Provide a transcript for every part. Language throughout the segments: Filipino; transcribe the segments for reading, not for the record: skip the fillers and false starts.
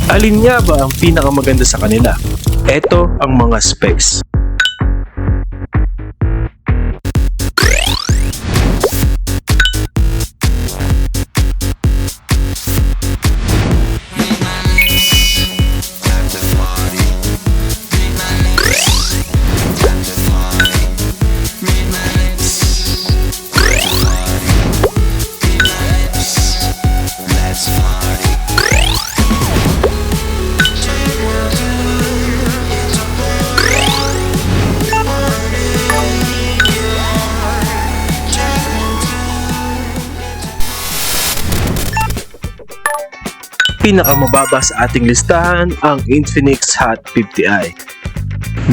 Alin nga ba ang pinakamaganda sa kanila? Ito ang mga specs. Pinakamababa sa ating listahan ang Infinix Hot 50i.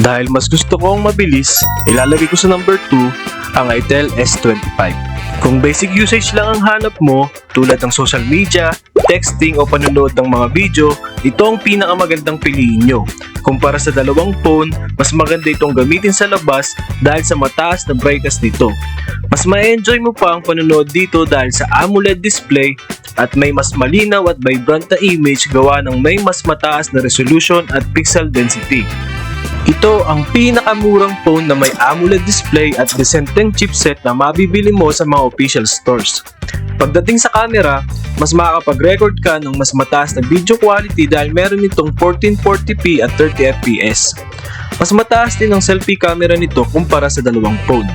Dahil mas gusto kong mabilis, ilalagay ko sa number 2 ang Itel S25. Kung basic usage lang ang hanap mo, tulad ng social media, texting o panonood ng mga video, ito ang pinakamagandang piliin nyo. Kumpara sa dalawang phone, mas maganda itong gamitin sa labas dahil sa mataas na brightness nito. Mas ma-enjoy mo pa ang panonood dito dahil sa AMOLED display at may mas malinaw at vibrant na image gawa ng may mas mataas na resolution at pixel density. Ito ang pinakamurang phone na may AMOLED display at decenteng chipset na mabibili mo sa mga official stores. Pagdating sa camera, mas makakapag-record ka ng mas mataas na video quality dahil meron itong 1440p at 30fps. Mas mataas din ang selfie camera nito kumpara sa dalawang phone.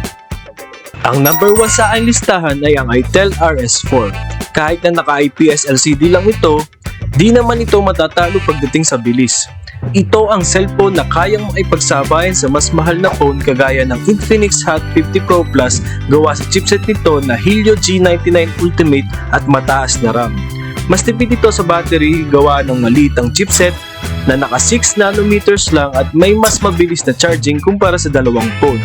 Ang number 1 sa aking listahan ay ang Itel RS4. Kahit na naka-IPS LCD lang ito, di naman ito matatalo pagdating sa bilis. Ito ang cellphone na kayang maipagsabayan sa mas mahal na phone kagaya ng Infinix Hot 50 Pro Plus gawa sa chipset nito na Helio G99 Ultimate at mataas na RAM. Mas tipid ito sa battery gawa ng maliit ang chipset na naka 6 nanometers lang at may mas mabilis na charging kumpara sa dalawang phone.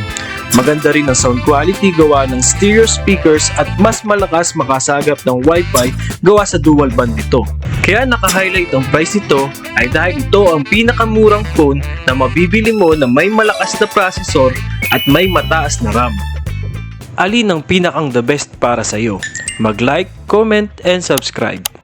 Maganda rin ang sound quality gawa ng stereo speakers at mas malakas makasagap ng Wi-Fi gawa sa dual band nito. Kaya naka-highlight ang price nito ay dahil ito ang pinakamurang phone na mabibili mo na may malakas na processor at may mataas na RAM. Alin ang pinakang the best para sa iyo? Mag-like, comment, and subscribe.